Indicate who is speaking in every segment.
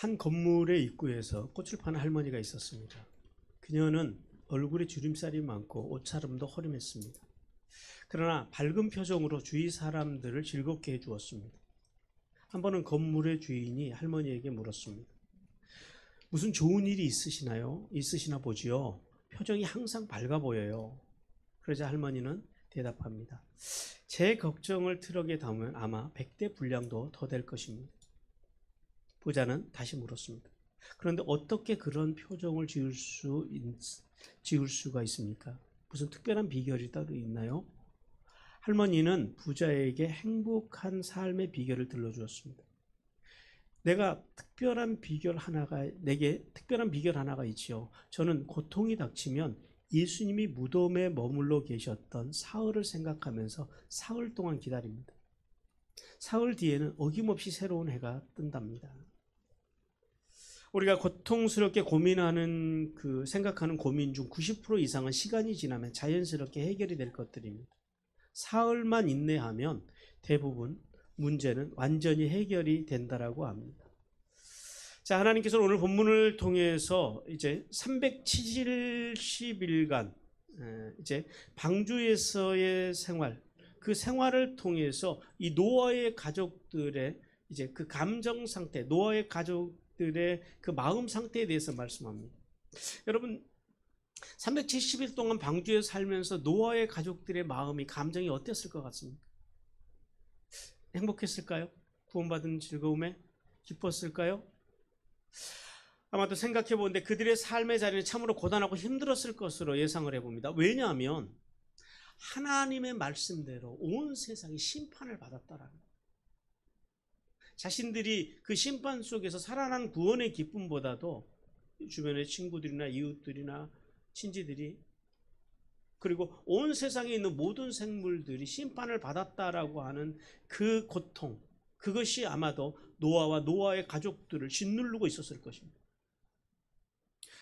Speaker 1: 한 건물의 입구에서 꽃을 파는 할머니가 있었습니다. 그녀는 얼굴에 주름살이 많고 옷차림도 허름했습니다. 그러나 밝은 표정으로 주위 사람들을 즐겁게 해주었습니다. 한 번은 건물의 주인이 할머니에게 물었습니다. 무슨 좋은 일이 있으시나요? 있으시나 보지요? 표정이 항상 밝아 보여요. 그러자 할머니는 대답합니다. 제 걱정을 트럭에 담으면 아마 100대 분량도 더 될 것입니다. 부자는 다시 물었습니다. 그런데 어떻게 그런 표정을 지을 수가 있습니까? 무슨 특별한 비결이 따로 있나요? 할머니는 부자에게 행복한 삶의 비결을 들려주었습니다. 내게 특별한 비결 하나가 있지요. 저는 고통이 닥치면 예수님이 무덤에 머물러 계셨던 사흘을 생각하면서 사흘 동안 기다립니다. 사흘 뒤에는 어김없이 새로운 해가 뜬답니다. 우리가 고통스럽게 생각하는 고민 중 90% 이상은 시간이 지나면 자연스럽게 해결이 될 것들입니다. 사흘만 인내하면 대부분 문제는 완전히 해결이 된다라고 합니다. 자, 하나님께서는 오늘 본문을 통해서 이제 370일간 이제 방주에서의 생활, 그 생활을 통해서 이 노아의 가족들의 이제 그 감정 상태, 노아의 가족들의 그 마음 상태에 대해서 말씀합니다. 여러분, 370일 동안 방주에 살면서 노아의 가족들의 마음이, 감정이 어땠을 것 같습니까? 행복했을까요? 구원받은 즐거움에 기뻤을까요? 아마도 생각해 보는데 그들의 삶의 자리는 참으로 고단하고 힘들었을 것으로 예상을 해봅니다. 왜냐하면 하나님의 말씀대로 온 세상이 심판을 받았다라는 거예요. 자신들이 그 심판 속에서 살아난 구원의 기쁨보다도 주변의 친구들이나 이웃들이나 친지들이, 그리고 온 세상에 있는 모든 생물들이 심판을 받았다라고 하는 그 고통, 그것이 아마도 노아와 노아의 가족들을 짓누르고 있었을 것입니다.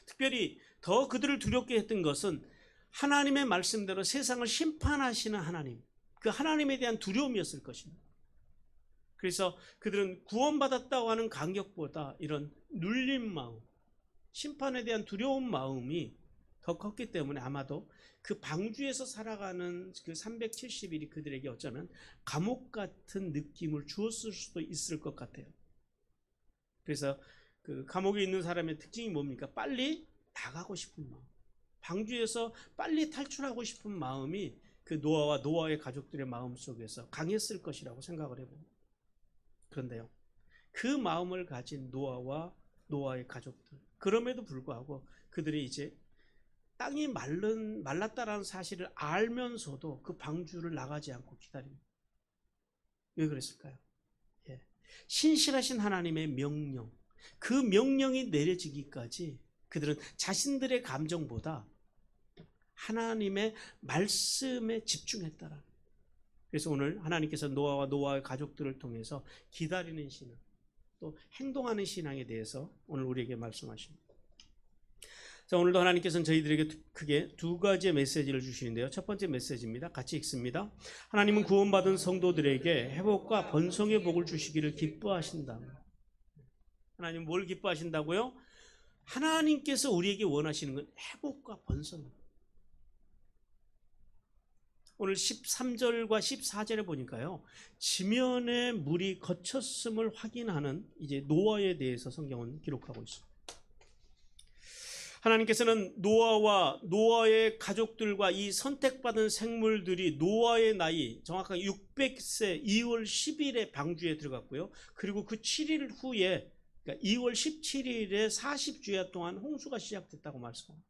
Speaker 1: 특별히 더 그들을 두렵게 했던 것은 하나님의 말씀대로 세상을 심판하시는 하나님, 그 하나님에 대한 두려움이었을 것입니다. 그래서 그들은 구원받았다고 하는 감격보다 이런 눌린 마음, 심판에 대한 두려운 마음이 더 컸기 때문에 아마도 그 방주에서 살아가는 그 370일이 그들에게 어쩌면 감옥 같은 느낌을 주었을 수도 있을 것 같아요. 그래서 그 감옥에 있는 사람의 특징이 뭡니까? 빨리 나가고 싶은 마음, 방주에서 빨리 탈출하고 싶은 마음이 그 노아와 노아의 가족들의 마음 속에서 강했을 것이라고 생각을 해봅니다. 그런데요, 그 마음을 가진 노아와 노아의 가족들, 그럼에도 불구하고 그들이 이제 땅이 말랐다라는 사실을 알면서도 그 방주를 나가지 않고 기다립니다. 왜 그랬을까요? 예. 신실하신 하나님의 명령, 그 명령이 내려지기까지 그들은 자신들의 감정보다 하나님의 말씀에 집중했다라는. 그래서 오늘 하나님께서 노아와 노아의 가족들을 통해서 기다리는 신앙, 또 행동하는 신앙에 대해서 오늘 우리에게 말씀하십니다. 자, 오늘도 하나님께서는 저희들에게 크게 두 가지의 메시지를 주시는데요. 첫 번째 메시지입니다. 같이 읽습니다. 하나님은 구원받은 성도들에게 회복과 번성의 복을 주시기를 기뻐하신다. 하나님은 뭘 기뻐하신다고요? 하나님께서 우리에게 원하시는 건 회복과 번성입니다. 오늘 13절과 14절에 보니까요, 지면에 물이 거쳤음을 확인하는 이제 노아에 대해서 성경은 기록하고 있습니다. 하나님께서는 노아와 노아의 가족들과 이 선택받은 생물들이 노아의 나이 정확하게 600세 2월 10일에 방주에 들어갔고요. 그리고 그 7일 후에, 그러니까 2월 17일에 40주야 동안 홍수가 시작됐다고 말씀합니다.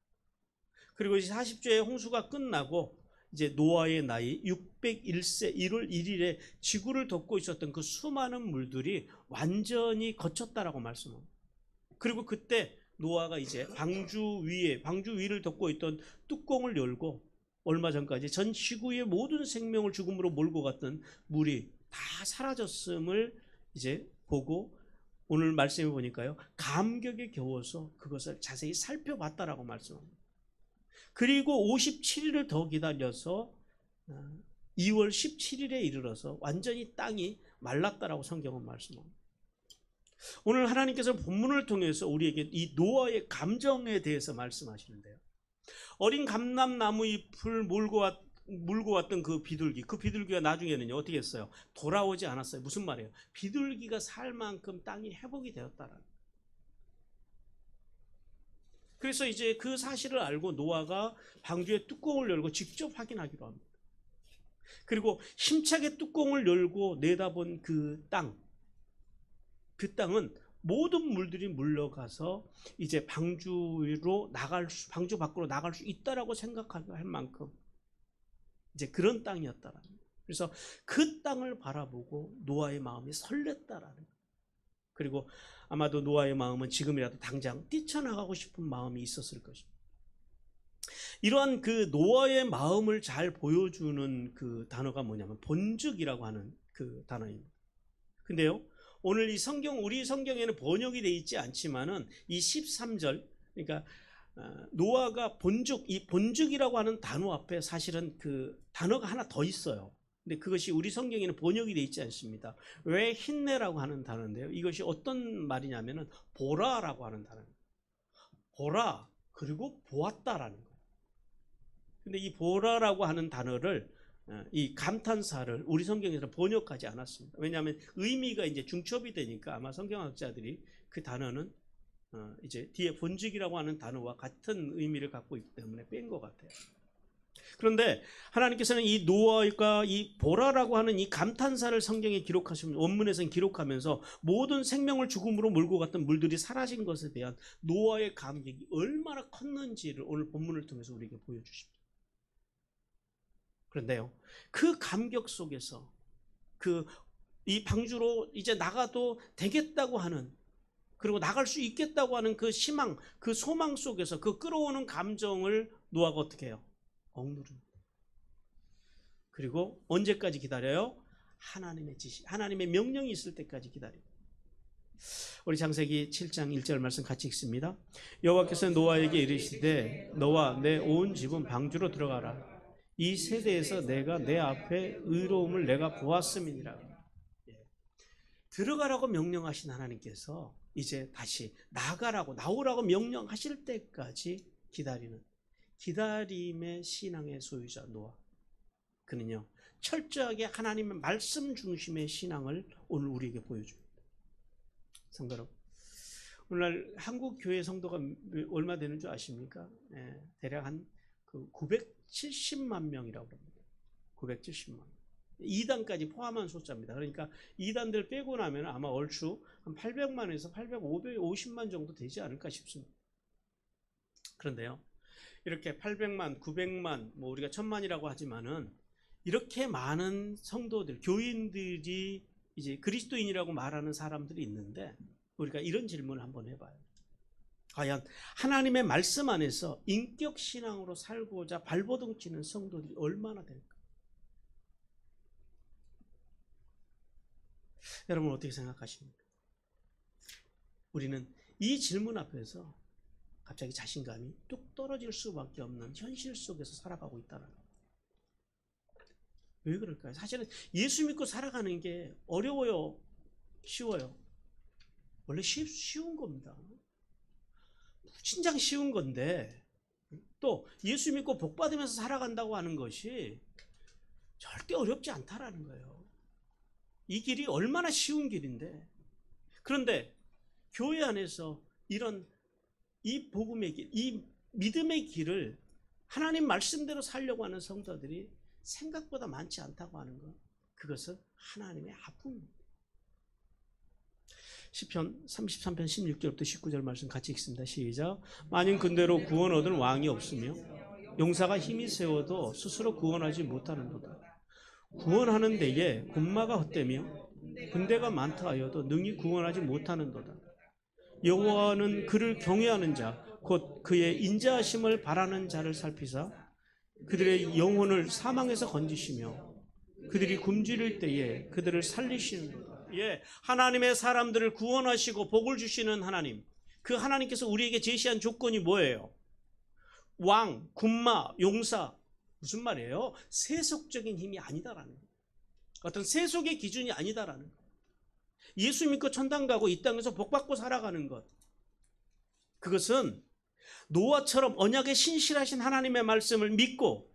Speaker 1: 그리고 이제 40주의 홍수가 끝나고 이제 노아의 나이 601세 1월 1일에 지구를 덮고 있었던 그 수많은 물들이 완전히 거쳤다라고 말씀합니다. 그리고 그때 노아가 이제 방주 위를 덮고 있던 뚜껑을 열고 얼마 전까지 전 지구의 모든 생명을 죽음으로 몰고 갔던 물이 다 사라졌음을 이제 보고 오늘 말씀해 보니까요, 감격에 겨워서 그것을 자세히 살펴봤다라고 말씀합니다. 그리고 57일을 더 기다려서 2월 17일에 이르러서 완전히 땅이 말랐다라고 성경은 말씀합니다. 오늘 하나님께서 본문을 통해서 우리에게 이 노아의 감정에 대해서 말씀하시는데요. 어린 감람나무 잎을 물고 왔던 그 비둘기가 나중에는요 어떻게 했어요? 돌아오지 않았어요. 무슨 말이에요? 비둘기가 살 만큼 땅이 회복이 되었다라는. 그래서 이제 그 사실을 알고 노아가 방주의 뚜껑을 열고 직접 확인하기로 합니다. 그리고 힘차게 뚜껑을 열고 내다본 그 땅은 모든 물들이 물러가서 이제 방주 밖으로 나갈 수 있다라고 생각할 만큼 이제 그런 땅이었다라는 거예요. 그래서 그 땅을 바라보고 노아의 마음이 설렜다라는 거예요. 그리고 아마도 노아의 마음은 지금이라도 당장 뛰쳐나가고 싶은 마음이 있었을 것입니다. 이러한 그 노아의 마음을 잘 보여주는 그 단어가 뭐냐면 본죽이라고 하는 그 단어입니다. 근데요, 오늘 우리 성경에는 번역이 되어 있지 않지만은 이 13절, 그러니까 노아가 이 본죽이라고 하는 단어 앞에 사실은 그 단어가 하나 더 있어요. 근데 그것이 우리 성경에는 번역이 되어 있지 않습니다. 왜 힌내라고 하는 단어인데요. 이것이 어떤 말이냐면은 보라라고 하는 단어입니다. 보라, 그리고 보았다라는 거예요. 근데 이 보라라고 하는 단어를 이 감탄사를 우리 성경에서 번역하지 않았습니다. 왜냐하면 의미가 이제 중첩이 되니까 아마 성경학자들이 그 단어는 이제 뒤에 본죽이라고 하는 단어와 같은 의미를 갖고 있기 때문에 뺀 것 같아요. 그런데 하나님께서는 이 노아가 이 보라라고 하는 이 감탄사를 성경에 원문에서는 기록하면서 모든 생명을 죽음으로 몰고 갔던 물들이 사라진 것에 대한 노아의 감격이 얼마나 컸는지를 오늘 본문을 통해서 우리에게 보여주십니다. 그런데요, 그 감격 속에서 이 방주로 이제 나가도 되겠다고 하는, 그리고 나갈 수 있겠다고 하는 그 희망, 그 소망 속에서 그 끌어오는 감정을 노아가 어떻게 해요? 억누릅니다. 그리고 언제까지 기다려요? 하나님의 지시, 하나님의 명령이 있을 때까지 기다립니다. 우리 창세기 7장 1절 말씀 같이 읽습니다. 여호와께서 노아에게 이르시되 너와 내 온 집은 방주로 들어가라. 이 세대에서 내가 내 앞에 의로움을 내가 보았음이니라. 들어가라고 명령하신 하나님께서 이제 다시 나오라고 명령하실 때까지 기다림의 신앙의 소유자 노아. 그는요 철저하게 하나님의 말씀 중심의 신앙을 오늘 우리에게 보여줍니다. 성도 여러분, 오늘날 한국 교회 성도가 얼마 되는 줄 아십니까? 대략 한 970만 명이라고 합니다. 970만. 2단까지 포함한 숫자입니다. 그러니까 2단들 빼고 나면 아마 얼추 한 800만에서 550만 정도 되지 않을까 싶습니다. 그런데요, 이렇게 800만, 900만, 우리가 1000만이라고 하지만은 이렇게 많은 성도들, 교인들이 이제 그리스도인이라고 말하는 사람들이 있는데 우리가 이런 질문을 한번 해봐요. 과연 하나님의 말씀 안에서 인격 신앙으로 살고자 발버둥 치는 성도들이 얼마나 될까? 여러분 어떻게 생각하십니까? 우리는 이 질문 앞에서 갑자기 자신감이 뚝 떨어질 수밖에 없는 현실 속에서 살아가고 있다는 거예요. 왜 그럴까요? 사실은 예수 믿고 살아가는 게 어려워요? 쉬워요? 원래 쉬운 겁니다. 진짜 쉬운 건데 또 예수 믿고 복 받으면서 살아간다고 하는 것이 절대 어렵지 않다라는 거예요. 이 길이 얼마나 쉬운 길인데, 그런데 교회 안에서 이 복음의 길, 이 믿음의 길을 하나님 말씀대로 살려고 하는 성도들이 생각보다 많지 않다고 하는 것, 그것은 하나님의 아픔입니다. 시편 33편 16절부터 19절 말씀 같이 읽습니다. 시작. 많은 군대로 구원 얻은 왕이 없으며 용사가 힘이 세워도 스스로 구원하지 못하는도다. 구원하는 데에 군마가 헛되며 군대가 많다 하여도 능히 구원하지 못하는도다. 여호와는 그를 경외하는 자 곧 그의 인자하심을 바라는 자를 살피사 그들의 영혼을 사망에서 건지시며 그들이 굶주릴 때에 그들을 살리시는도다. 하나님의 사람들을 구원하시고 복을 주시는 하나님, 그 하나님께서 우리에게 제시한 조건이 뭐예요? 왕, 군마, 용사. 무슨 말이에요? 세속적인 힘이 아니다라는 거예요. 어떤 세속의 기준이 아니다라는 거예요. 예수 믿고 천당 가고 이 땅에서 복 받고 살아가는 것. 그것은 노아처럼 언약에 신실하신 하나님의 말씀을 믿고,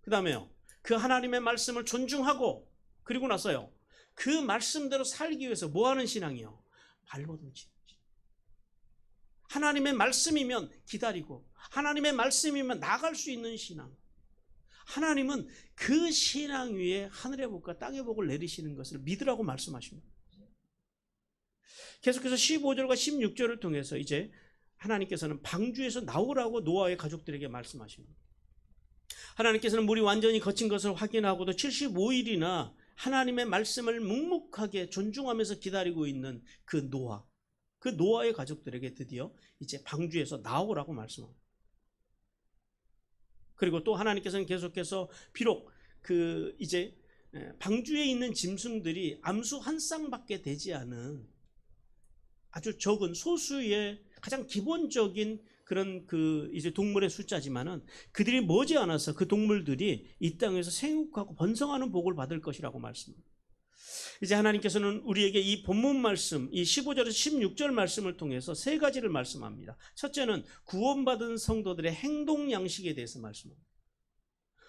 Speaker 1: 그 다음에요, 그 하나님의 말씀을 존중하고, 그리고 나서요, 그 말씀대로 살기 위해서 뭐 하는 신앙이요? 발버둥 치는 신앙. 하나님의 말씀이면 기다리고, 하나님의 말씀이면 나갈 수 있는 신앙. 하나님은 그 신앙 위에 하늘의 복과 땅의 복을 내리시는 것을 믿으라고 말씀하십니다. 계속해서 15절과 16절을 통해서 이제 하나님께서는 방주에서 나오라고 노아의 가족들에게 말씀하십니다. 하나님께서는 물이 완전히 거친 것을 확인하고도 75일이나 하나님의 말씀을 묵묵하게 존중하면서 기다리고 있는 그 노아의 가족들에게 드디어 이제 방주에서 나오라고 말씀합니다. 그리고 또 하나님께서는 계속해서 비록 그 이제 방주에 있는 짐승들이 암수 한 쌍밖에 되지 않은 아주 적은 소수의 가장 기본적인 그런 그 이제 동물의 숫자지만은 그들이 머지않아서 그 동물들이 이 땅에서 생육하고 번성하는 복을 받을 것이라고 말씀합니다. 이제 하나님께서는 우리에게 이 본문 말씀, 이 15절에서 16절 말씀을 통해서 세 가지를 말씀합니다. 첫째는 구원받은 성도들의 행동 양식에 대해서 말씀합니다.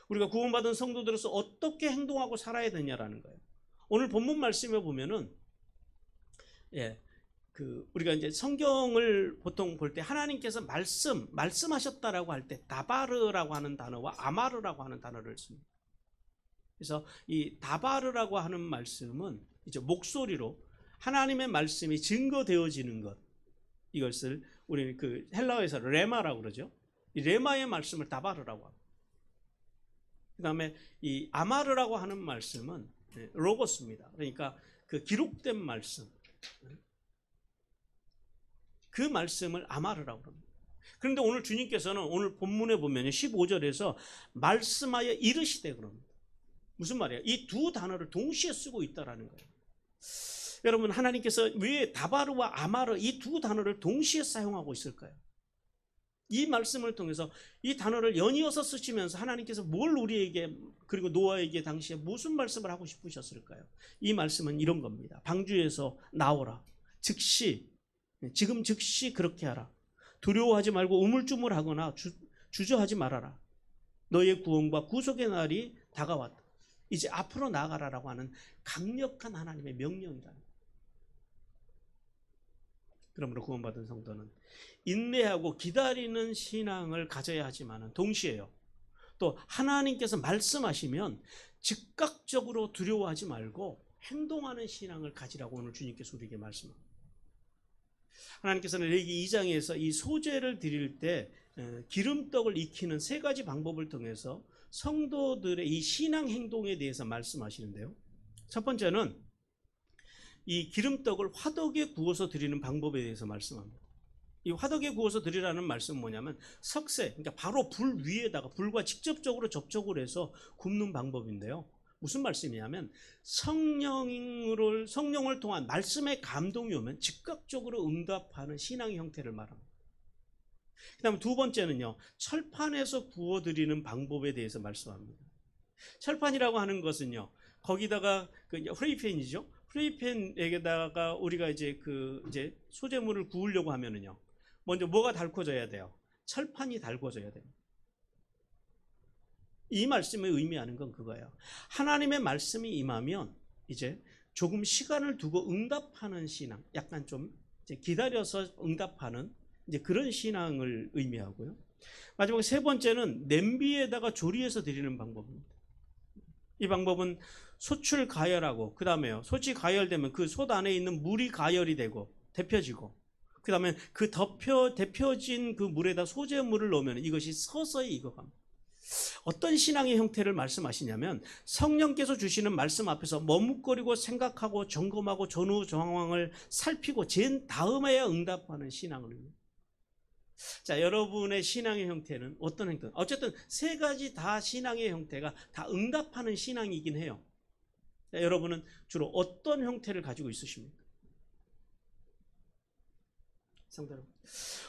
Speaker 1: 우리가 구원받은 성도들로서 어떻게 행동하고 살아야 되냐라는 거예요. 오늘 본문 말씀에 보면은 우리가 이제 성경을 보통 볼 때 하나님께서 말씀하셨다라고 할 때 다바르라고 하는 단어와 아마르라고 하는 단어를 씁니다. 그래서 이 다바르라고 하는 말씀은 이제 목소리로 하나님의 말씀이 증거되어지는 것, 이것을 우리는 그 헬라어에서 레마라고 그러죠. 이 레마의 말씀을 다바르라고 합니다. 그 다음에 이 아마르라고 하는 말씀은 로고스입니다. 그러니까 그 기록된 말씀, 그 말씀을 아마르라고 합니다. 그런데 오늘 주님께서는 오늘 본문에 보면 15절에서 말씀하여 이르시되 그럽니다. 무슨 말이에요? 이 두 단어를 동시에 쓰고 있다라는 거예요. 여러분, 하나님께서 왜 다바르와 아마르 이 두 단어를 동시에 사용하고 있을까요? 이 말씀을 통해서 이 단어를 연이어서 쓰시면서 하나님께서 뭘 우리에게 그리고 노아에게 당시에 무슨 말씀을 하고 싶으셨을까요? 이 말씀은 이런 겁니다. 방주에서 나오라. 지금 즉시 그렇게 하라. 두려워하지 말고 우물쭈물하거나 주저하지 말아라. 너의 구원과 구속의 날이 다가왔다. 이제 앞으로 나아가라라고 하는 강력한 하나님의 명령이다. 그러므로 구원받은 성도는 인내하고 기다리는 신앙을 가져야 하지만 동시에요, 또 하나님께서 말씀하시면 즉각적으로 두려워하지 말고 행동하는 신앙을 가지라고 오늘 주님께서 우리에게 말씀합니다. 하나님께서는 레위기 2장에서 이 소제를 드릴 때 기름떡을 익히는 세 가지 방법을 통해서 성도들의 이 신앙 행동에 대해서 말씀하시는데요. 첫 번째는 이 기름떡을 화덕에 구워서 드리는 방법에 대해서 말씀합니다. 이 화덕에 구워서 드리라는 말씀은 뭐냐면 석쇠, 그러니까 바로 불 위에다가 불과 직접적으로 접촉을 해서 굽는 방법인데요. 무슨 말씀이냐면 성령을 통한 말씀의 감동이 오면 즉각적으로 응답하는 신앙의 형태를 말합니다. 그 다음에 두 번째는요, 철판에서 구워드리는 방법에 대해서 말씀합니다. 철판이라고 하는 것은요, 거기다가 프라이팬이죠. 프라이팬에다가 우리가 이제 이제 소재물을 구우려고 하면은요, 먼저 뭐가 달궈져야 돼요? 철판이 달궈져야 됩니다. 이 말씀이 의미하는 건 그거예요. 하나님의 말씀이 임하면 이제 조금 시간을 두고 응답하는 신앙, 약간 좀 이제 기다려서 응답하는 이제 그런 신앙을 의미하고요. 마지막 세 번째는 냄비에다가 조리해서 드리는 방법입니다. 이 방법은 솥을 가열하고 그 다음에요, 솥이 가열되면 그 솥 안에 있는 물이 가열이 되고 데펴지고 그 다음에 그 데펴진 그 물에다 소재물을 넣으면 이것이 서서히 익어갑니다. 어떤 신앙의 형태를 말씀하시냐면 성령께서 주시는 말씀 앞에서 머뭇거리고 생각하고 점검하고 전후 정황을 살피고 잰 다음에야 응답하는 신앙을 의미합니다. 자, 여러분의 신앙의 형태는 어떤 형태? 어쨌든 세 가지 다 신앙의 형태가 다 응답하는 신앙이긴 해요. 자, 여러분은 주로 어떤 형태를 가지고 있으십니까? 상대로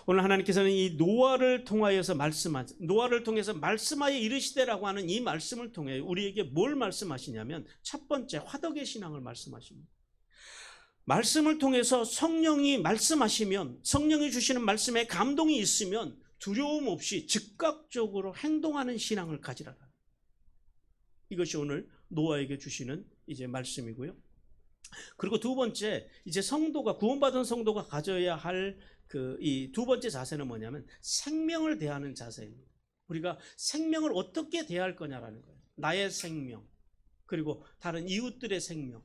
Speaker 1: 오늘 하나님께서는 이 노아를 통해서 말씀하여 이르시되라고 하는 이 말씀을 통해 우리에게 뭘 말씀하시냐면 첫 번째 화덕의 신앙을 말씀하십니다. 말씀을 통해서 성령이 말씀하시면, 성령이 주시는 말씀에 감동이 있으면 두려움 없이 즉각적으로 행동하는 신앙을 가지라. 이것이 오늘 노아에게 주시는 이제 말씀이고요. 그리고 두 번째, 이제 성도가, 구원받은 성도가 가져야 할 이 두 번째 자세는 뭐냐면 생명을 대하는 자세입니다. 우리가 생명을 어떻게 대할 거냐라는 거예요. 나의 생명, 그리고 다른 이웃들의 생명,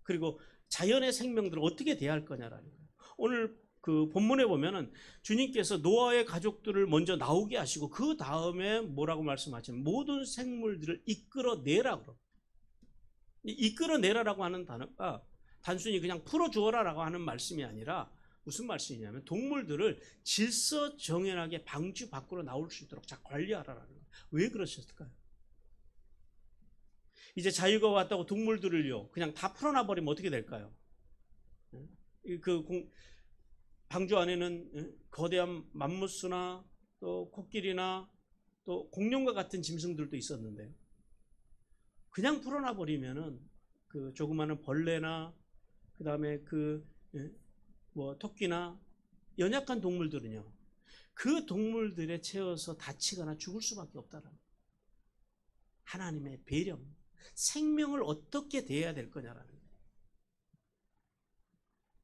Speaker 1: 그리고 자연의 생명들을 어떻게 대할 거냐라는 거예요. 오늘 그 본문에 보면은 주님께서 노아의 가족들을 먼저 나오게 하시고 그 다음에 뭐라고 말씀하시면 모든 생물들을 이끌어내라고. 이끌어내라라고 하는 단어가 단순히 그냥 풀어주어라라고 하는 말씀이 아니라 무슨 말씀이냐면 동물들을 질서정연하게 방주 밖으로 나올 수 있도록 잘 관리하라라는 거예요. 왜 그러셨을까요? 이제 자유가 왔다고 동물들을요 그냥 다 풀어놔 버리면 어떻게 될까요? 방주 안에는 거대한 맘무스나 또 코끼리나 또 공룡과 같은 짐승들도 있었는데요. 그냥 풀어놔 버리면은 그 조그마한 벌레나 그 다음에 토끼나 연약한 동물들은요 그 동물들에 채워서 다치거나 죽을 수밖에 없다는 하나님의 배려, 생명을 어떻게 대해야 될 거냐라는 거예요.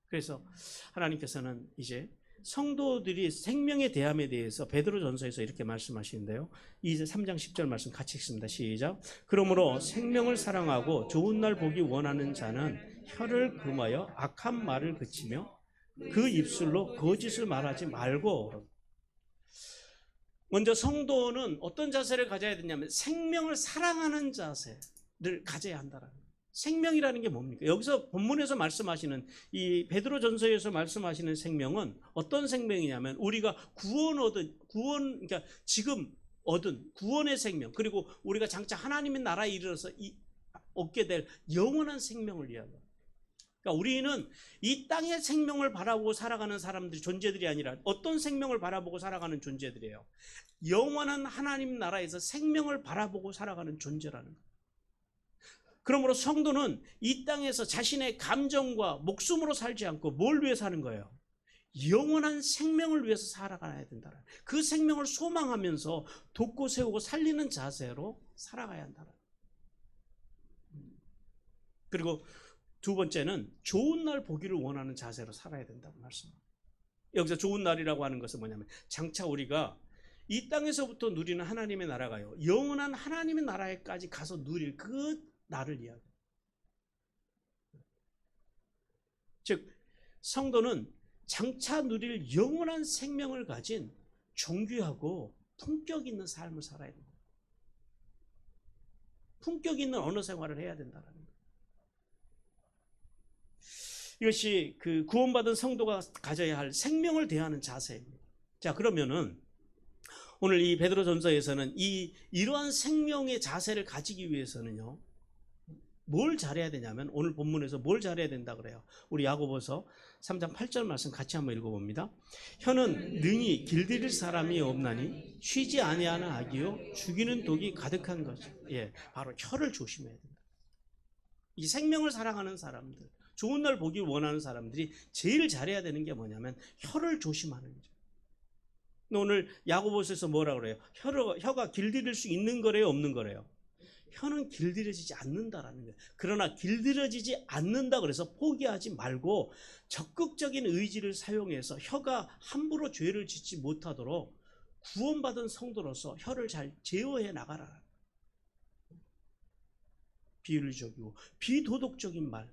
Speaker 1: 그래서 하나님께서는 이제 성도들이 생명의 대함에 대해서 베드로전서에서 이렇게 말씀하시는데요. 이제 3장 10절 말씀 같이 읽습니다. 시작. 그러므로 생명을 사랑하고 좋은 날 보기 원하는 자는 혀를 금하여 악한 말을 그치며 그 입술로 거짓을 말하지 말고. 먼저 성도는 어떤 자세를 가져야 되냐면 생명을 사랑하는 자세를 가져야 한다라는 거예요. 생명이라는 게 뭡니까? 여기서 본문에서 말씀하시는 이 베드로전서에서 말씀하시는 생명은 어떤 생명이냐면 우리가 그러니까 지금 얻은 구원의 생명, 그리고 우리가 장차 하나님의 나라에 이르러서 얻게 될 영원한 생명을 이야기합니다. 그러니까 우리는 이 땅의 생명을 바라보고 살아가는 존재들이 아니라 어떤 생명을 바라보고 살아가는 존재들이에요? 영원한 하나님 나라에서 생명을 바라보고 살아가는 존재라는 거예요. 그러므로 성도는 이 땅에서 자신의 감정과 목숨으로 살지 않고 뭘 위해 사는 거예요? 영원한 생명을 위해서 살아가야 된다. 그 생명을 소망하면서 돕고 세우고 살리는 자세로 살아가야 한다. 그리고 두 번째는 좋은 날 보기를 원하는 자세로 살아야 된다고 말씀합니다. 여기서 좋은 날이라고 하는 것은 뭐냐면 장차 우리가 이 땅에서부터 누리는 하나님의 나라가요 영원한 하나님의 나라에까지 가서 누릴 그 날을 이야기합니다. 즉 성도는 장차 누릴 영원한 생명을 가진 존귀하고 품격 있는 삶을 살아야 됩니다. 품격 있는 언어 생활을 해야 된다는 거예요. 이것이 그 구원받은 성도가 가져야 할 생명을 대하는 자세입니다. 자, 그러면은 오늘 이 베드로전서에서는 이러한 생명의 자세를 가지기 위해서는요 뭘 잘해야 되냐면 오늘 본문에서 뭘 잘해야 된다 그래요. 우리 야고보서 3장 8절 말씀 같이 한번 읽어봅니다. 혀는 능히 길들일 사람이 없나니 쉬지 아니하는 악이요 죽이는 독이 가득한 것이. 바로 혀를 조심해야 된다. 이 생명을 사랑하는 사람들, 좋은 날 보길 원하는 사람들이 제일 잘해야 되는 게 뭐냐면 혀를 조심하는 거죠. 오늘 야고보서에서 뭐라고 그래요? 혀가 길들일 수 있는 거래요, 없는 거래요? 혀는 길들여지지 않는다라는 거예요. 그러나 길들여지지 않는다 그래서 포기하지 말고 적극적인 의지를 사용해서 혀가 함부로 죄를 짓지 못하도록 구원받은 성도로서 혀를 잘 제어해 나가라. 비윤리적이고 비도덕적인 말,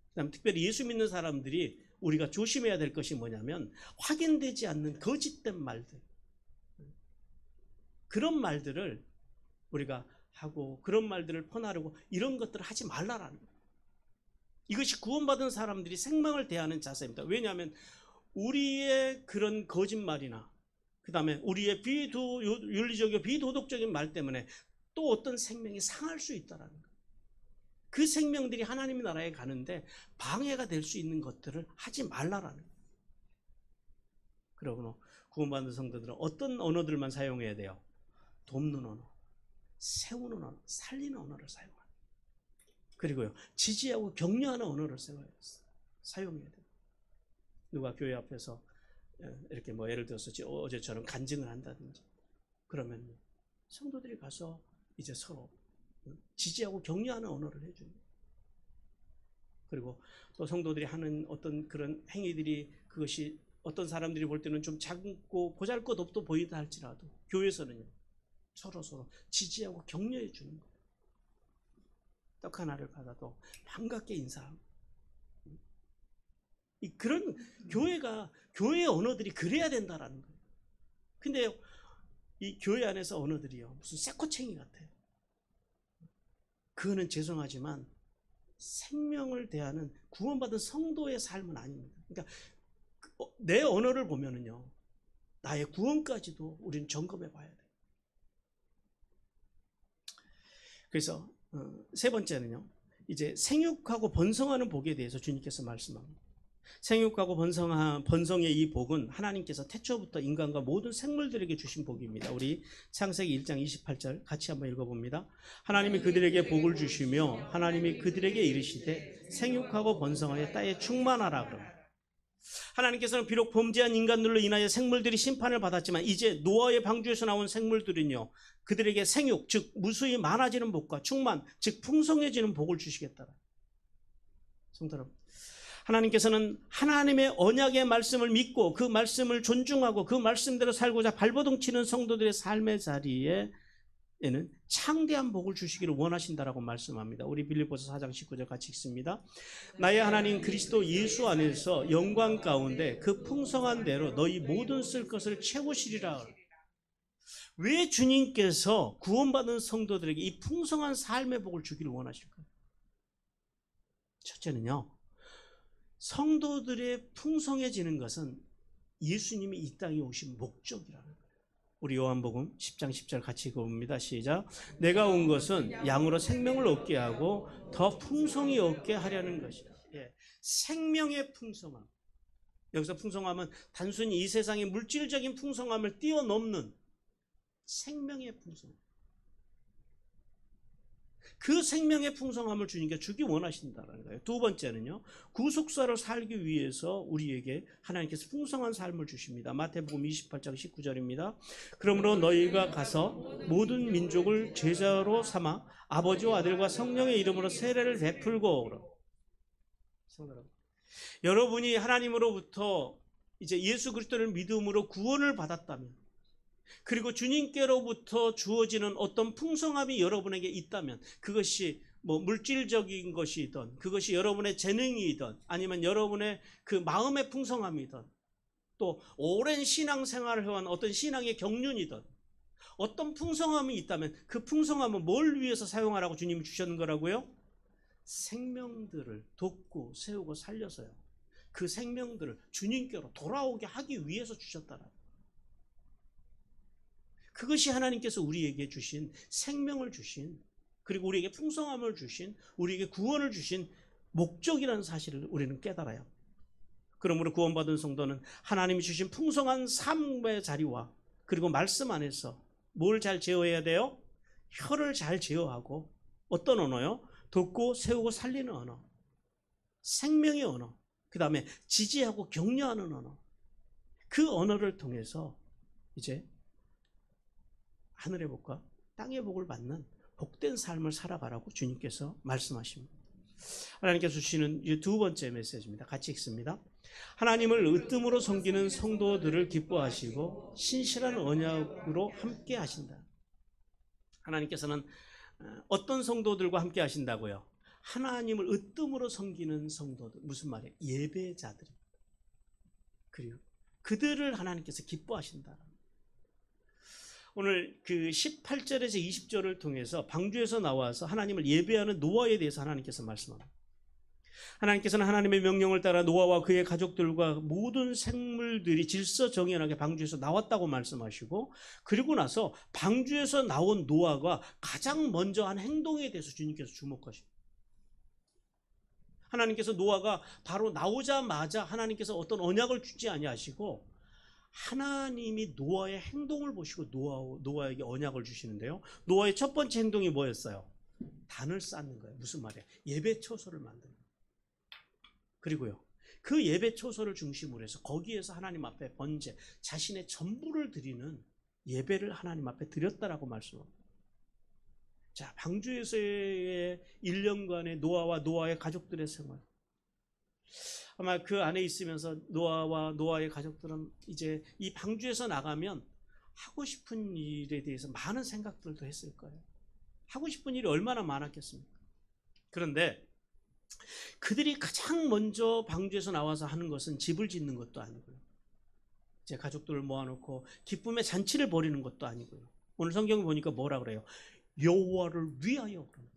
Speaker 1: 그다음 특별히 예수 믿는 사람들이 우리가 조심해야 될 것이 뭐냐면 확인되지 않는 거짓된 말들, 그런 말들을 우리가 하고 그런 말들을 퍼나르고 이런 것들을 하지 말라라는 거예요. 이것이 구원받은 사람들이 생명을 대하는 자세입니다. 왜냐하면 우리의 그런 거짓말이나 그 다음에 우리의 비윤리적이고 비도덕적인 말 때문에 또 어떤 생명이 상할 수 있다는 거예요. 그 생명들이 하나님의 나라에 가는데 방해가 될 수 있는 것들을 하지 말라라는 거예요. 그러고 구원받은 성도들은 어떤 언어들만 사용해야 돼요? 돕는 언어, 세우는 언어, 살리는 언어를 사용합니다. 그리고요 지지하고 격려하는 언어를 사용해야 돼요. 사용해야 돼요. 누가 교회 앞에서 이렇게 뭐 예를 들어서 어제처럼 간증을 한다든지 그러면 성도들이 가서 이제 서로 지지하고 격려하는 언어를 해줘요. 그리고 또 성도들이 하는 어떤 그런 행위들이 그것이 어떤 사람들이 볼 때는 좀 작고 보잘것없어 보이다 할지라도 교회에서는요 서로 지지하고 격려해 주는 거예요. 떡 하나를 받아도 반갑게 인사하고 그런 교회의 언어들이 그래야 된다라는 거예요. 근데 이 교회 안에서 언어들이요 무슨 새꼬챙이 같아요. 그거는 죄송하지만 생명을 대하는 구원받은 성도의 삶은 아닙니다. 그러니까 내 언어를 보면은요 나의 구원까지도 우리는 점검해 봐야 돼요. 그래서 세 번째는요 이제 생육하고 번성하는 복에 대해서 주님께서 말씀합니다. 생육하고 번성의 이 복은 하나님께서 태초부터 인간과 모든 생물들에게 주신 복입니다. 우리 창세기 1장 28절 같이 한번 읽어봅니다. 하나님이 그들에게 복을 주시며 하나님이 그들에게 이르시되 생육하고 번성하여 땅에 충만하라 그럽니다. 하나님께서는 비록 범죄한 인간들로 인하여 생물들이 심판을 받았지만 이제 노아의 방주에서 나온 생물들은요 그들에게 생육 즉 무수히 많아지는 복과 충만 즉 풍성해지는 복을 주시겠다. 성도 여러분, 하나님께서는 하나님의 언약의 말씀을 믿고 그 말씀을 존중하고 그 말씀대로 살고자 발버둥 치는 성도들의 삶의 자리에는 창대한 복을 주시기를 원하신다라고 말씀합니다. 우리 빌립보서 4장 19절 같이 읽습니다. 나의 하나님 그리스도 예수 안에서 영광 가운데 그 풍성한 대로 너희 모든 쓸 것을 채우시리라. 왜 주님께서 구원받은 성도들에게 이 풍성한 삶의 복을 주기를 원하실까요? 첫째는요 성도들의 풍성해지는 것은 예수님이 이 땅에 오신 목적이라는 거예요. 우리 요한복음 10장 10절 같이 읽어봅니다. 시작. 내가 온 것은 양으로 생명을 얻게 하고 더 풍성히 얻게 하려는 것이다. 생명의 풍성함. 여기서 풍성함은 단순히 이 세상의 물질적인 풍성함을 뛰어넘는 생명의 풍성함. 그 생명의 풍성함을 주님께 주기 원하신다는 거예요. 두 번째는요. 구속사로 살기 위해서 우리에게 하나님께서 풍성한 삶을 주십니다. 마태복음 28장 19절입니다. 그러므로 너희가 가서 모든 민족을 제자로 삼아 아버지와 아들과 성령의 이름으로 세례를 베풀고 여러분이 하나님으로부터 이제 예수 그리스도를 믿음으로 구원을 받았다면 그리고 주님께로부터 주어지는 어떤 풍성함이 여러분에게 있다면 그것이 뭐 물질적인 것이든 그것이 여러분의 재능이든 아니면 여러분의 그 마음의 풍성함이든 또 오랜 신앙생활을 해온 어떤 신앙의 경륜이든 어떤 풍성함이 있다면 그 풍성함은 뭘 위해서 사용하라고 주님이 주셨는 거라고요? 생명들을 돕고 세우고 살려서요. 그 생명들을 주님께로 돌아오게 하기 위해서 주셨다라는 그것이 하나님께서 우리에게 주신 생명을 주신 그리고 우리에게 풍성함을 주신 우리에게 구원을 주신 목적이라는 사실을 우리는 깨달아요. 그러므로 구원받은 성도는 하나님이 주신 풍성한 삶의 자리와 그리고 말씀 안에서 뭘 잘 제어해야 돼요? 혀를 잘 제어하고 어떤 언어요? 돕고 세우고 살리는 언어, 생명의 언어, 그 다음에 지지하고 격려하는 언어. 그 언어를 통해서 이제 하늘의 복과 땅의 복을 받는 복된 삶을 살아가라고 주님께서 말씀하십니다. 하나님께서 주시는 이 두 번째 메시지입니다. 같이 읽습니다. 하나님을 으뜸으로 섬기는 성도들을 기뻐하시고 신실한 언약으로 함께 하신다. 하나님께서는 어떤 성도들과 함께 하신다고요? 하나님을 으뜸으로 섬기는 성도들. 무슨 말이에요? 예배자들입니다. 그리고 그들을 하나님께서 기뻐하신다. 오늘 그 18절에서 20절을 통해서 방주에서 나와서 하나님을 예배하는 노아에 대해서 하나님께서 말씀합니다. 하나님께서는 하나님의 명령을 따라 노아와 그의 가족들과 모든 생물들이 질서정연하게 방주에서 나왔다고 말씀하시고 그리고 나서 방주에서 나온 노아가 가장 먼저 한 행동에 대해서 주님께서 주목하십니다. 하나님께서 노아가 바로 나오자마자 하나님께서 어떤 언약을 주지 아니하시고 하나님이 노아의 행동을 보시고 노아에게 언약을 주시는데요. 노아의 첫 번째 행동이 뭐였어요? 단을 쌓는 거예요. 무슨 말이에요? 예배 처소를 만드는 거예요. 그리고요. 그 예배 초소를 중심으로 해서 거기에서 하나님 앞에 번제, 자신의 전부를 드리는 예배를 하나님 앞에 드렸다라고 말씀합니다. 자, 방주에서의 1년간의 노아와 노아의 가족들의 생활. 아마 그 안에 있으면서 노아와 노아의 가족들은 이제 이 방주에서 나가면 하고 싶은 일에 대해서 많은 생각들도 했을 거예요. 하고 싶은 일이 얼마나 많았겠습니까? 그런데 그들이 가장 먼저 방주에서 나와서 하는 것은 집을 짓는 것도 아니고요. 제 가족들을 모아놓고 기쁨의 잔치를 벌이는 것도 아니고요. 오늘 성경을 보니까 뭐라 그래요? 여호와를 위하여 그럽니다.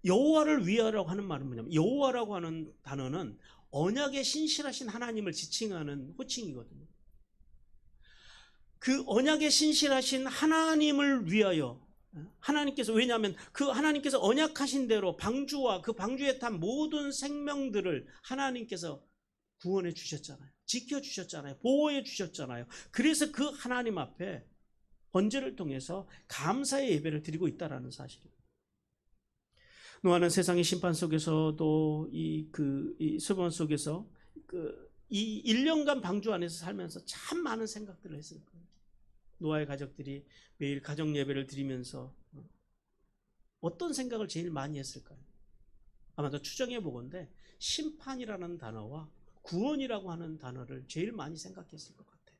Speaker 1: 여호와를 위하라고 하는 말은 뭐냐면, 여호와라고 하는 단어는 언약에 신실하신 하나님을 지칭하는 호칭이거든요. 그 언약에 신실하신 하나님을 위하여, 하나님께서, 왜냐하면 그 하나님께서 언약하신 대로 방주와 그 방주에 탄 모든 생명들을 하나님께서 구원해 주셨잖아요. 지켜 주셨잖아요. 보호해 주셨잖아요. 그래서 그 하나님 앞에 번제를 통해서 감사의 예배를 드리고 있다라는 사실입니다. 노아는 세상의 심판 속에서도 이 수본 속에서 이 1년간 방주 안에서 살면서 참 많은 생각들을 했을 거예요. 노아의 가족들이 매일 가정 예배를 드리면서 어떤 생각을 제일 많이 했을까요? 아마도 추정해 보건대 심판이라는 단어와 구원이라고 하는 단어를 제일 많이 생각했을 것 같아요.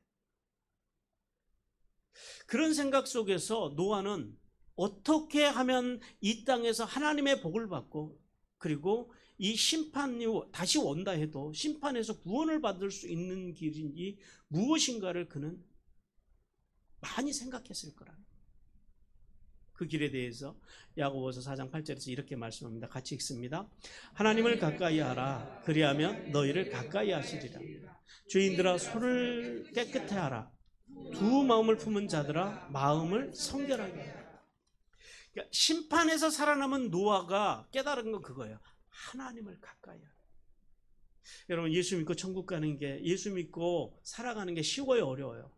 Speaker 1: 그런 생각 속에서 노아는 어떻게 하면 이 땅에서 하나님의 복을 받고, 그리고 이 심판이 다시 온다 해도 심판에서 구원을 받을 수 있는 길인지 무엇인가를 그는 많이 생각했을 거라는, 그 길에 대해서 야고보서 4장 8절에서 이렇게 말씀합니다. 같이 읽습니다. 하나님을 가까이 하라. 그리하면 너희를 가까이 하시리라. 죄인들아 손을 깨끗해 하라. 두 마음을 품은 자들아 마음을 성결하게 하라. 그러니까 심판에서 살아남은 노아가 깨달은 건 그거예요. 하나님을 가까이 하라. 여러분, 예수 믿고 천국 가는 게, 예수 믿고 살아가는 게 쉬워요, 어려워요?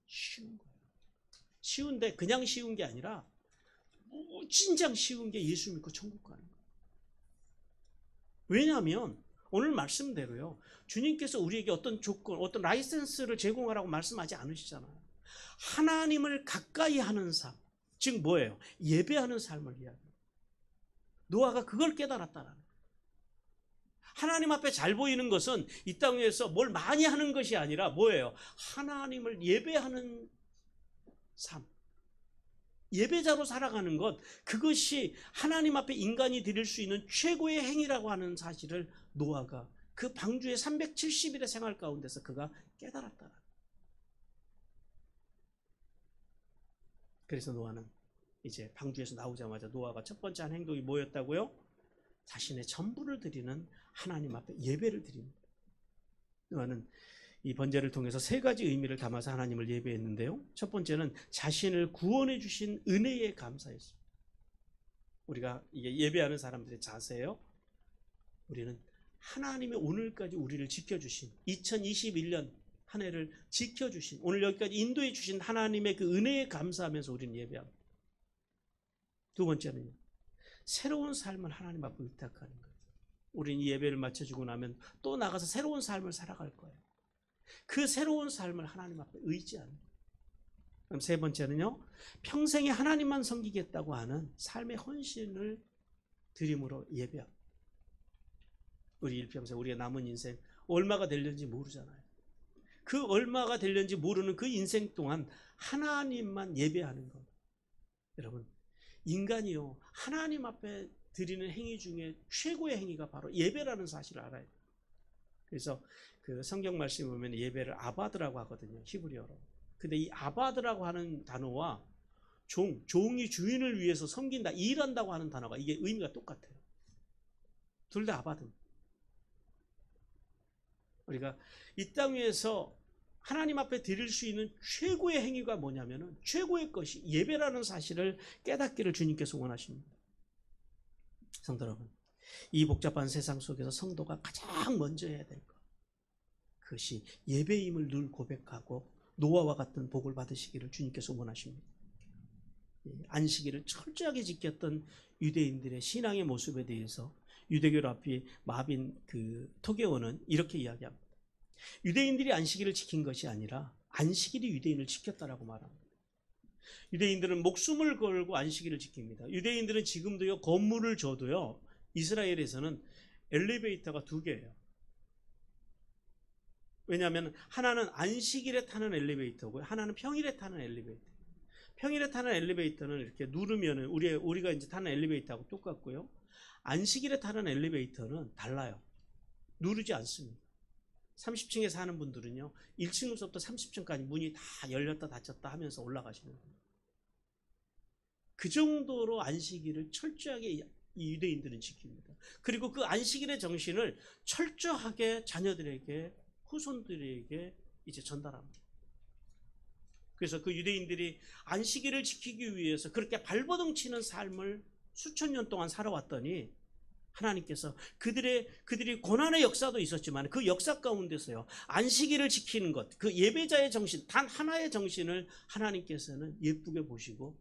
Speaker 1: 쉬운 거예요. 쉬운데 그냥 쉬운 게 아니라 진짜 쉬운 게 예수 믿고 천국 가는 거예요. 왜냐하면 오늘 말씀대로요, 주님께서 우리에게 어떤 조건, 어떤 라이센스를 제공하라고 말씀하지 않으시잖아요. 하나님을 가까이 하는 삶, 즉 뭐예요? 예배하는 삶을 이야기해요. 노아가 그걸 깨달았다는 거예요. 하나님 앞에 잘 보이는 것은 이 땅에서 뭘 많이 하는 것이 아니라 뭐예요? 하나님을 예배하는 삶, 예배자로 살아가는 것, 그것이 하나님 앞에 인간이 드릴 수 있는 최고의 행위라고 하는 사실을 노아가 그 방주의 370일의 생활 가운데서 그가 깨달았다. 그래서 노아는 이제 방주에서 나오자마자 노아가 첫 번째 한 행동이 뭐였다고요? 자신의 전부를 드리는 하나님 앞에 예배를 드립니다. 노아는 이 번제를 통해서 세 가지 의미를 담아서 하나님을 예배했는데요. 첫 번째는 자신을 구원해 주신 은혜에 감사했습니다. 우리가 이게 예배하는 사람들의 자세예요. 우리는 하나님의 오늘까지 우리를 지켜주신, 2021년 한 해를 지켜주신, 오늘 여기까지 인도해 주신 하나님의 그 은혜에 감사하면서 우리는 예배합니다. 두 번째는요, 새로운 삶을 하나님 앞에 의탁하는 거예요. 우리는 이 예배를 마쳐주고 나면 또 나가서 새로운 삶을 살아갈 거예요. 그 새로운 삶을 하나님 앞에 의지하는 거예요. 그럼 세 번째는요, 평생에 하나님만 섬기겠다고 하는 삶의 헌신을 드림으로 예배합니다. 우리 일평생, 우리의 남은 인생 얼마가 될는지 모르잖아요. 그 얼마가 될는지 모르는 그 인생 동안 하나님만 예배하는 것. 여러분, 인간이요, 하나님 앞에 드리는 행위 중에 최고의 행위가 바로 예배라는 사실을 알아야 돼요. 그래서 그 성경 말씀에 보면 예배를 아바드라고 하거든요, 히브리어로. 근데 이 아바드라고 하는 단어와 종이 주인을 위해서 섬긴다, 일한다고 하는 단어가, 이게 의미가 똑같아요. 둘 다 아바드입니다. 우리가 이 땅 위에서 하나님 앞에 드릴 수 있는 최고의 행위가 뭐냐면은, 최고의 것이 예배라는 사실을 깨닫기를 주님께서 원하십니다. 성도 여러분, 이 복잡한 세상 속에서 성도가 가장 먼저 해야 될 것, 그것이 예배임을 늘 고백하고 노아와 같은 복을 받으시기를 주님께서 원하십니다. 안식일을 철저하게 지켰던 유대인들의 신앙의 모습에 대해서 유대교 랍비 마빈 토게오는 이렇게 이야기합니다. 유대인들이 안식일을 지킨 것이 아니라 안식일이 유대인을 지켰다라고 말합니다. 유대인들은 목숨을 걸고 안식일을 지킵니다. 유대인들은 지금도요, 건물을 줘도요, 이스라엘에서는 엘리베이터가 2개예요. 왜냐하면 하나는 안식일에 타는 엘리베이터고요, 하나는 평일에 타는 엘리베이터. 평일에 타는 엘리베이터는 이렇게 누르면은 우리가 이제 타는 엘리베이터하고 똑같고요. 안식일에 타는 엘리베이터는 달라요. 누르지 않습니다. 30층에 사는 분들은요, 1층부터 30층까지 문이 다 열렸다 닫혔다 하면서 올라가시는 거예요. 그 정도로 안식일을 철저하게 이 유대인들은 지킵니다. 그리고 그 안식일의 정신을 철저하게 자녀들에게, 후손들에게 이제 전달합니다. 그래서 그 유대인들이 안식일을 지키기 위해서 그렇게 발버둥 치는 삶을 수천 년 동안 살아왔더니 하나님께서 그들이 고난의 역사도 있었지만 그 역사 가운데서요, 안식일을 지키는 것, 그 예배자의 정신, 단 하나의 정신을 하나님께서는 예쁘게 보시고,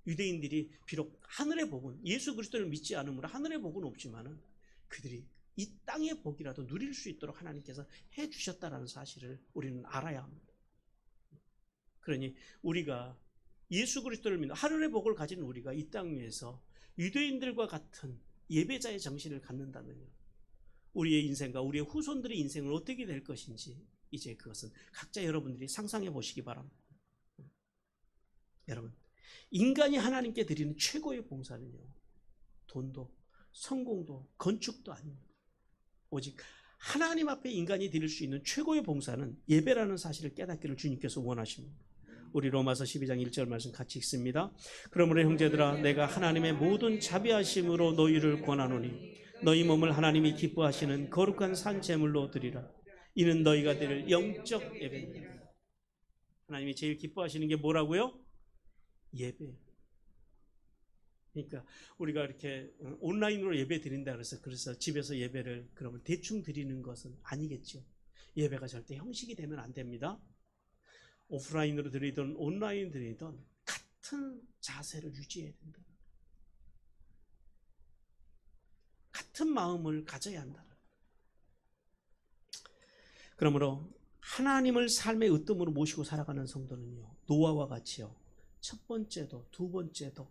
Speaker 1: 유대인들이 비록 하늘의 복은, 예수 그리스도를 믿지 않으므로 하늘의 복은 없지만은 그들이 이 땅의 복이라도 누릴 수 있도록 하나님께서 해 주셨다라는 사실을 우리는 알아야 합니다. 그러니 우리가 예수 그리스도를 믿는 하늘의 복을 가진 우리가 이 땅 위에서 유대인들과 같은 예배자의 정신을 갖는다면요, 우리의 인생과 우리의 후손들의 인생은 어떻게 될 것인지 이제 그것은 각자 여러분들이 상상해 보시기 바랍니다. 여러분, 인간이 하나님께 드리는 최고의 봉사는요, 돈도 성공도 건축도 아닙니다. 오직 하나님 앞에 인간이 드릴 수 있는 최고의 봉사는 예배라는 사실을 깨닫기를 주님께서 원하십니다. 우리 로마서 12장 1절 말씀 같이 읽습니다. 그러므로 형제들아, 내가 하나님의 모든 자비하심으로 너희를 권하노니 너희 몸을 하나님이 기뻐하시는 거룩한 산 제물로 드리라. 이는 너희가 드릴 영적 예배입니다. 하나님이 제일 기뻐하시는 게 뭐라고요? 예배. 그러니까 우리가 이렇게 온라인으로 예배 드린다 그래서 집에서 예배를 그러면 대충 드리는 것은 아니겠죠. 예배가 절대 형식이 되면 안 됩니다. 오프라인으로 드리든 온라인 드리든 같은 자세를 유지해야 된다. 같은 마음을 가져야 한다. 그러므로 하나님을 삶의 으뜸으로 모시고 살아가는 성도는요, 노아와 같이요, 첫 번째도 두 번째도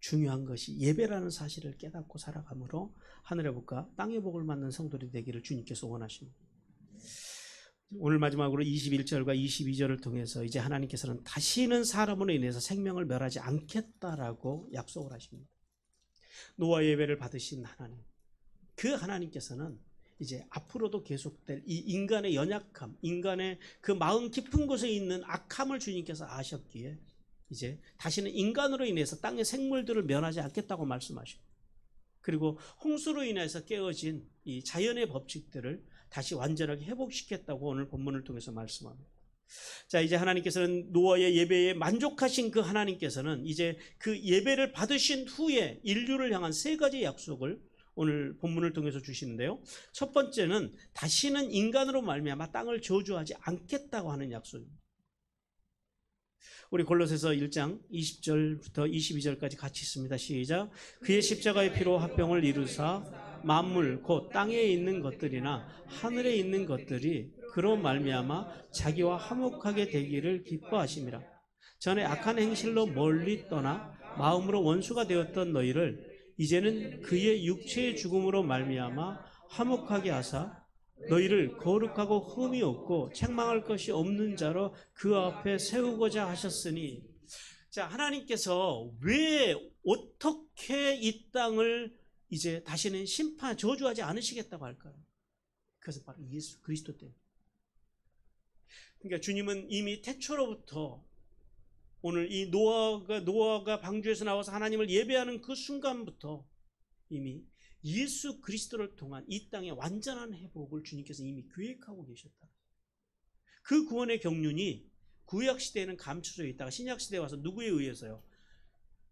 Speaker 1: 중요한 것이 예배라는 사실을 깨닫고 살아가므로 하늘의 복과 땅의 복을 받는 성도들이 되기를 주님께서 원하십니다. 오늘 마지막으로 21절과 22절을 통해서 이제 하나님께서는 다시는 사람으로 인해서 생명을 멸하지 않겠다라고 약속을 하십니다. 노아 예배를 받으신 하나님, 그 하나님께서는 이제 앞으로도 계속될 이 인간의 연약함, 인간의 그 마음 깊은 곳에 있는 악함을 주님께서 아셨기에 이제 다시는 인간으로 인해서 땅의 생물들을 멸하지 않겠다고 말씀하시고, 그리고 홍수로 인해서 깨어진 이 자연의 법칙들을 다시 완전하게 회복시켰다고 오늘 본문을 통해서 말씀합니다. 자, 이제 하나님께서는 노아의 예배에 만족하신 그 하나님께서는 이제 그 예배를 받으신 후에 인류를 향한 3가지 약속을 오늘 본문을 통해서 주시는데요. 첫 번째는 다시는 인간으로 말미암아 땅을 저주하지 않겠다고 하는 약속입니다. 우리 골로새서 1장 20절부터 22절까지 같이 있습니다. 시작. 그의 십자가의 피로 화평을 이루사 만물 곧 땅에 있는 것들이나 하늘에 있는 것들이 그로 말미암아 자기와 화목하게 되기를 기뻐하심이라. 전에 악한 행실로 멀리 떠나 마음으로 원수가 되었던 너희를 이제는 그의 육체의 죽음으로 말미암아 화목하게 하사 너희를 거룩하고 흠이 없고 책망할 것이 없는 자로 그 앞에 세우고자 하셨으니. 자, 하나님께서 왜 어떻게 이 땅을 이제 다시는 저주하지 않으시겠다고 할까요? 그것은 바로 예수 그리스도 때문에. 그러니까 주님은 이미 태초로부터 오늘 이 노아가 방주에서 나와서 하나님을 예배하는 그 순간부터 이미 예수 그리스도를 통한 이 땅의 완전한 회복을 주님께서 이미 계획하고 계셨다. 그 구원의 경륜이 구약 시대에는 감춰져 있다가 신약 시대에 와서 누구에 의해서요?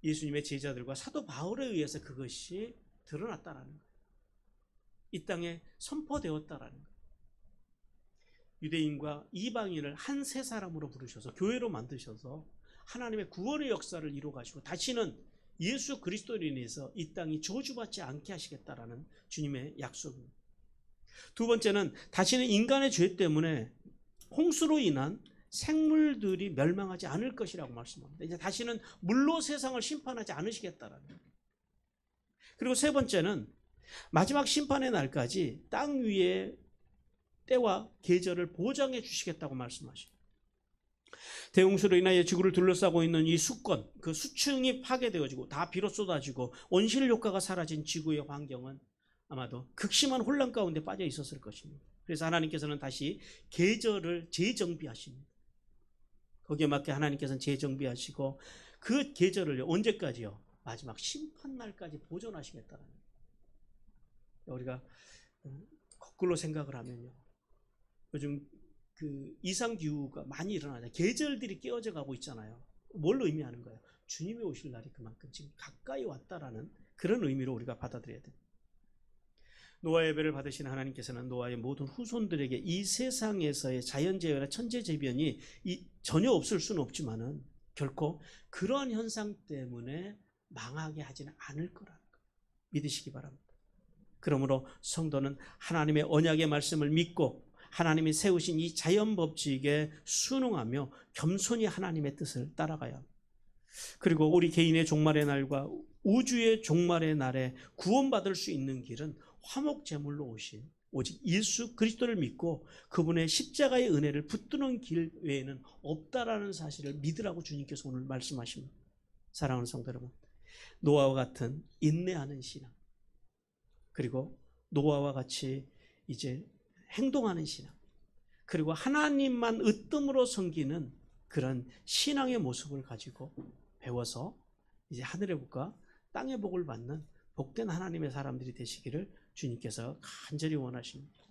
Speaker 1: 예수님의 제자들과 사도 바울에 의해서 그것이 드러났다라는 거예요. 이 땅에 선포되었다라는 거예요. 유대인과 이방인을 한 세 사람으로 부르셔서 교회로 만드셔서 하나님의 구원의 역사를 이루어 가시고 다시는 예수 그리스도로 인해서 이 땅이 저주받지 않게 하시겠다라는 주님의 약속입니다. 두 번째는 다시는 인간의 죄 때문에 홍수로 인한 생물들이 멸망하지 않을 것이라고 말씀합니다. 이제 다시는 물로 세상을 심판하지 않으시겠다라는 거예요. 그리고 세 번째는 마지막 심판의 날까지 땅 위에 때와 계절을 보장해 주시겠다고 말씀하십니다. 대홍수로 인하여 지구를 둘러싸고 있는 이 수권, 그 수층이 파괴되어지고 다 비로 쏟아지고 온실 효과가 사라진 지구의 환경은 아마도 극심한 혼란 가운데 빠져 있었을 것입니다. 그래서 하나님께서는 다시 계절을 재정비하십니다. 거기에 맞게 하나님께서는 재정비하시고 그 계절을 언제까지요? 마지막 심판날까지 보존하시겠다는 거예요. 우리가 거꾸로 생각을 하면요, 요즘 그 이상기후가 많이 일어나요. 계절들이 깨어져 가고 있잖아요. 뭘 의미하는 거예요? 주님이 오실 날이 그만큼 지금 가까이 왔다라는 그런 의미로 우리가 받아들여야 돼요. 노아의 예배를 받으신 하나님께서는 노아의 모든 후손들에게 이 세상에서의 자연재해나 천재재변이 전혀 없을 수는 없지만은 결코 그러한 현상 때문에 망하게 하지는 않을 거라는 거 믿으시기 바랍니다. 그러므로 성도는 하나님의 언약의 말씀을 믿고 하나님이 세우신 이 자연법칙에 순응하며 겸손히 하나님의 뜻을 따라가야 합니다. 그리고 우리 개인의 종말의 날과 우주의 종말의 날에 구원받을 수 있는 길은 화목제물로 오신 오직 예수 그리스도를 믿고 그분의 십자가의 은혜를 붙드는 길 외에는 없다라는 사실을 믿으라고 주님께서 오늘 말씀하십니다. 사랑하는 성도 여러분, 노아와 같은 인내하는 신앙, 그리고 노아와 같이 이제 행동하는 신앙, 그리고 하나님만 으뜸으로 섬기는 그런 신앙의 모습을 가지고 배워서 이제 하늘의 복과 땅의 복을 받는 복된 하나님의 사람들이 되시기를 주님께서 간절히 원하십니다.